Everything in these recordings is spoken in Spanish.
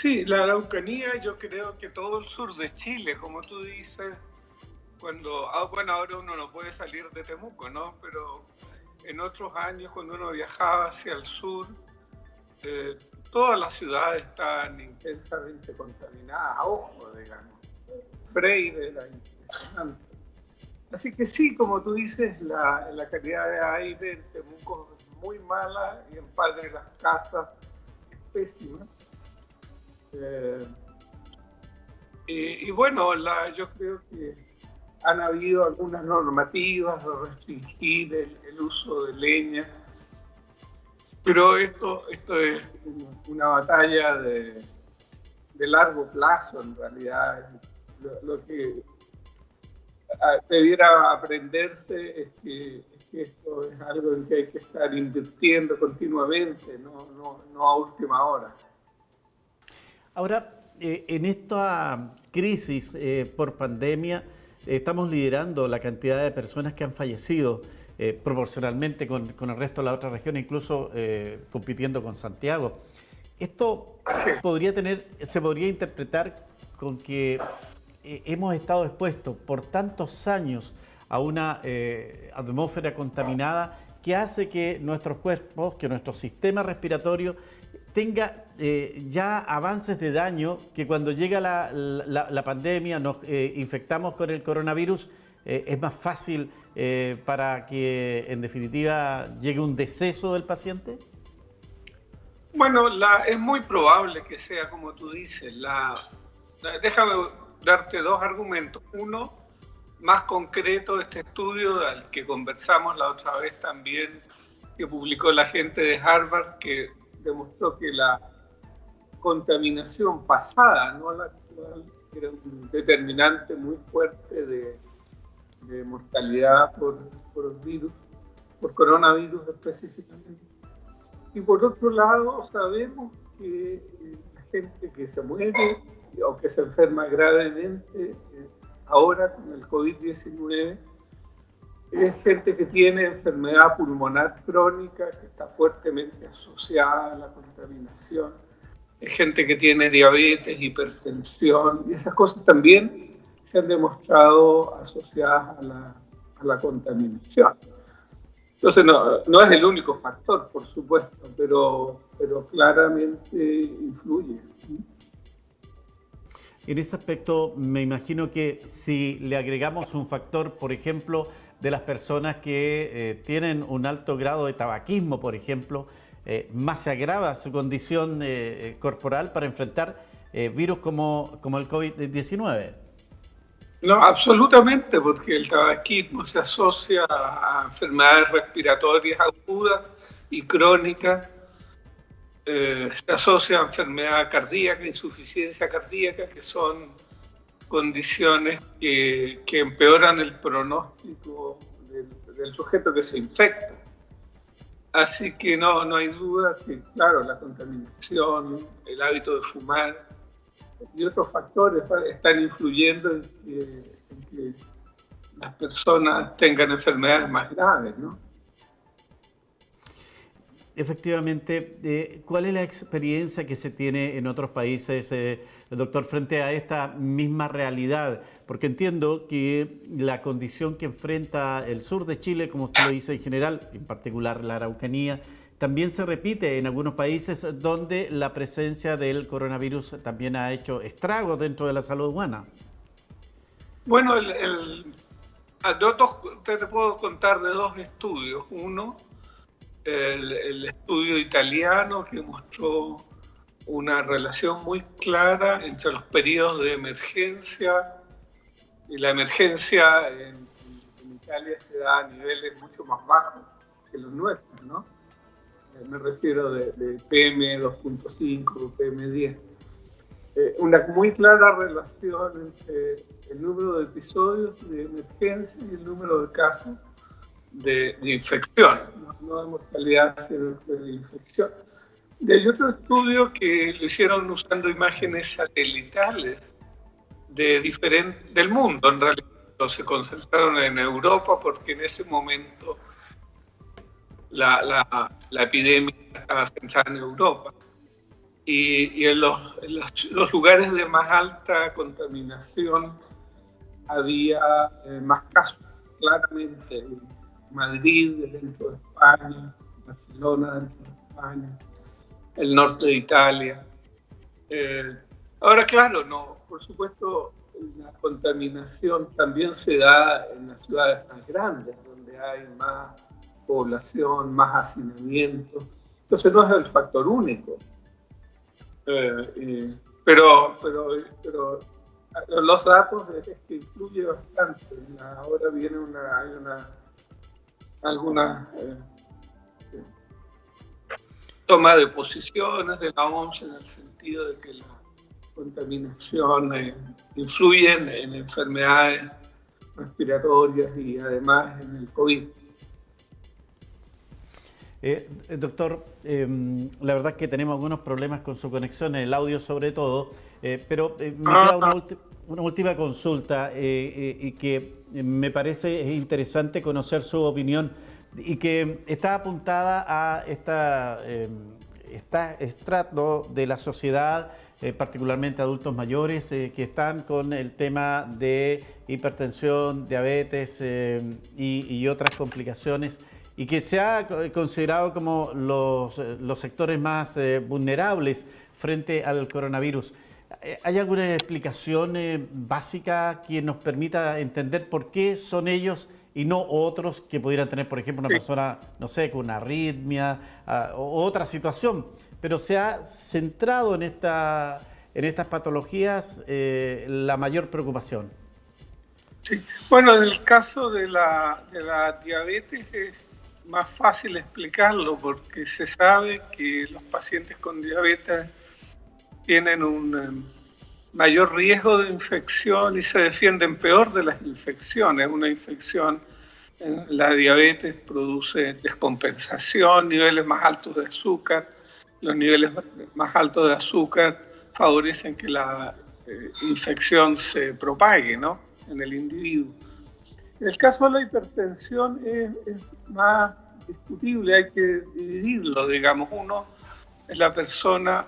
Sí, la Araucanía, yo creo que todo el sur de Chile, como tú dices, bueno, ahora uno no puede salir de Temuco, ¿no? Pero en otros años, cuando uno viajaba hacia el sur, eh, todas las ciudades estaban intensamente contaminadas, a ojo, digamos. Freire era impresionante. Así que sí, como tú dices, la calidad de aire en Temuco es muy mala y en Padre Las Casas es pésima. Eh, y bueno, yo creo que han habido algunas normativas de restringir el uso de leña, pero esto es una batalla de largo plazo, en realidad. Lo que debiera aprenderse es que esto es algo en que hay que estar invirtiendo continuamente, no a última hora. Ahora, en esta crisis por pandemia, estamos liderando la cantidad de personas que han fallecido proporcionalmente con el resto de las otras regiones, incluso compitiendo con Santiago. Esto se podría interpretar con que hemos estado expuestos por tantos años a una atmósfera contaminada que hace que nuestros cuerpos, que nuestro sistema respiratorio tenga ya avances de daño, que cuando llega la pandemia nos infectamos con el coronavirus, es más fácil para que en definitiva llegue un deceso del paciente? Bueno, es muy probable que sea como tú dices. Déjame darte dos argumentos. Uno, más concreto, este estudio al que conversamos la otra vez también, que publicó la gente de Harvard, que demostró que la contaminación pasada, no la actual, era un determinante muy fuerte de mortalidad por virus, por coronavirus específicamente. Y por otro lado, sabemos que la gente que se muere o que se enferma gravemente ahora con el COVID-19 es gente que tiene enfermedad pulmonar crónica, que está fuertemente asociada a la contaminación. Es gente que tiene diabetes, hipertensión, y esas cosas también se han demostrado asociadas a la contaminación. Entonces no es el único factor, por supuesto, pero claramente influye. En ese aspecto, me imagino que si le agregamos un factor, por ejemplo, de las personas que tienen un alto grado de tabaquismo, por ejemplo, más se agrava su condición corporal para enfrentar virus como el COVID-19. No, absolutamente, porque el tabaquismo se asocia a enfermedades respiratorias agudas y crónicas, se asocia a enfermedad cardíaca, insuficiencia cardíaca, que son condiciones que empeoran el pronóstico del sujeto que se infecta. Así que no hay duda que, claro, la contaminación, el hábito de fumar y otros factores están influyendo en que las personas tengan enfermedades más graves, ¿no? Efectivamente, ¿cuál es la experiencia que se tiene en otros países, doctor, frente a esta misma realidad? Porque entiendo que la condición que enfrenta el sur de Chile, como usted lo dice en general, en particular la Araucanía, también se repite en algunos países donde la presencia del coronavirus también ha hecho estragos dentro de la salud humana. Bueno, te puedo contar de dos estudios. Uno, el estudio italiano, que mostró una relación muy clara entre los periodos de emergencia, y la emergencia en Italia se da a niveles mucho más bajos que los nuestros, ¿no? Me refiero de PM2.5, PM10. Una muy clara relación entre el número de episodios de emergencia y el número de casos de infección, no de mortalidad, sino de infección. Y hay otro estudio que lo hicieron usando imágenes satelitales del mundo, en realidad se concentraron en Europa porque en ese momento la epidemia estaba centrada en Europa. y en los lugares de más alta contaminación había más casos, claramente. En Madrid, dentro de España, Barcelona, dentro de España, el norte de Italia. Ahora, claro, no, por supuesto, la contaminación también se da en las ciudades más grandes, donde hay más población, más hacinamiento. Entonces no es el factor único. Pero los datos es que influye bastante. Ahora viene alguna toma de posiciones de la OMS en el sentido de que la contaminación influye en enfermedades respiratorias y además en el COVID. Doctor, la verdad es que tenemos algunos problemas con su conexión, en el audio sobre todo, pero me queda una última consulta y que me parece interesante conocer su opinión y que está apuntada a este estrato de la sociedad, particularmente adultos mayores, que están con el tema de hipertensión, diabetes y otras complicaciones, y que se ha considerado como los sectores más vulnerables frente al coronavirus. ¿Hay alguna explicación básica que nos permita entender por qué son ellos y no otros que pudieran tener, por ejemplo, una persona, no sé, con una arritmia o otra situación? Pero se ha centrado en estas patologías la mayor preocupación. Sí. Bueno, en el caso de la diabetes es más fácil explicarlo porque se sabe que los pacientes con diabetes tienen un mayor riesgo de infección y se defienden peor de las infecciones. Una infección en la diabetes produce descompensación, niveles más altos de azúcar. Los niveles más altos de azúcar favorecen que la infección se propague, ¿no?, en el individuo. En el caso de la hipertensión es más discutible, hay que dividirlo, digamos. Uno es la persona,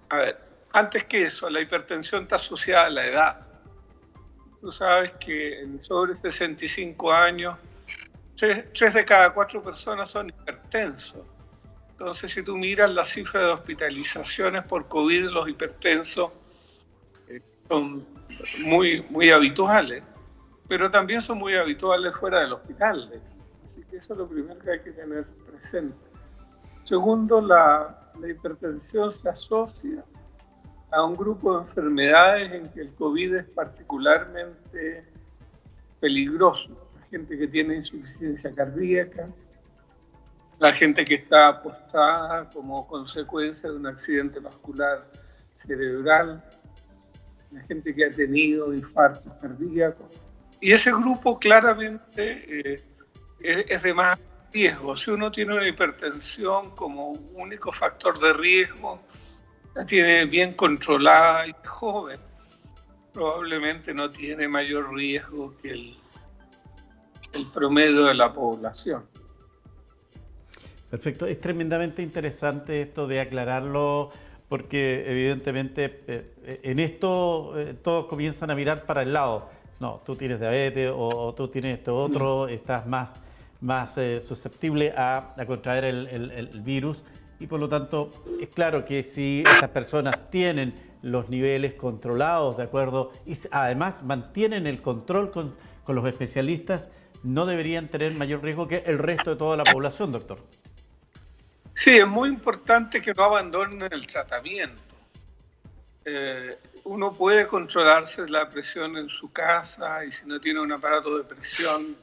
a ver, antes que eso, la hipertensión está asociada a la edad. Tú sabes que sobre 65 años, 3 de cada 4 personas son hipertensos. Entonces, si tú miras la cifra de hospitalizaciones por COVID, los hipertensos son muy habituales, pero también son muy habituales fuera del hospital. Así que eso es lo primero que hay que tener presente. Segundo, la hipertensión se asocia a un grupo de enfermedades en que el COVID es particularmente peligroso. La gente que tiene insuficiencia cardíaca, la gente que está postrada como consecuencia de un accidente vascular cerebral, la gente que ha tenido infartos cardíacos. Y ese grupo claramente es de más riesgo. Si uno tiene una hipertensión como único factor de riesgo, la tiene bien controlada y joven, probablemente no tiene mayor riesgo que el promedio de la población. Perfecto, es tremendamente interesante esto de aclararlo, porque evidentemente en esto todos comienzan a mirar para el lado. No, tú tienes diabetes o tú tienes esto otro, estás más susceptible a contraer el virus, y por lo tanto es claro que si estas personas tienen los niveles controlados, de acuerdo, y además mantienen el control con los especialistas, no deberían tener mayor riesgo que el resto de toda la población, doctor. Sí, es muy importante que no abandonen el tratamiento. Uno puede controlarse la presión en su casa y si no tiene un aparato de presión,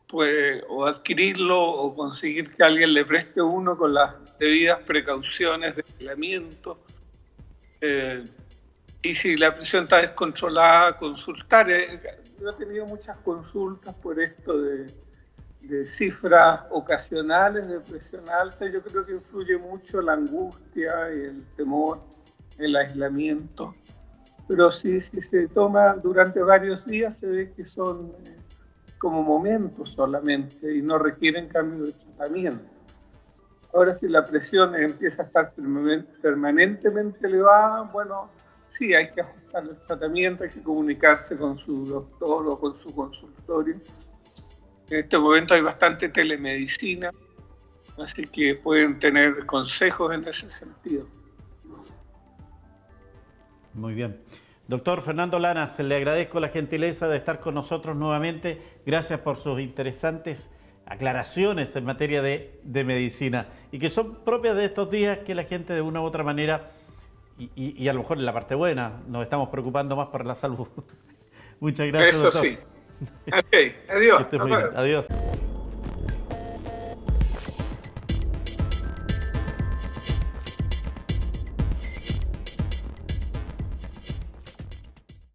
puede o adquirirlo o conseguir que alguien le preste uno con las debidas precauciones de aislamiento. Y si la presión está descontrolada, consultar. Yo he tenido muchas consultas por esto de cifras ocasionales de presión alta. Yo creo que influye mucho la angustia y el temor, el aislamiento. Pero si se toma durante varios días, se ve que son como momentos solamente y no requieren cambio de tratamiento. Ahora, si la presión empieza a estar permanentemente elevada, bueno, sí, hay que ajustar el tratamiento, hay que comunicarse con su doctor o con su consultorio. En este momento hay bastante telemedicina, así que pueden tener consejos en ese sentido. Muy bien. Doctor Fernando Lanas, le agradezco la gentileza de estar con nosotros nuevamente. Gracias por sus interesantes aclaraciones en materia de medicina y que son propias de estos días que la gente de una u otra manera, y a lo mejor en la parte buena, nos estamos preocupando más por la salud. Muchas gracias, Eso doctor. sí. Ok, Que adiós. esté muy bien. Adiós.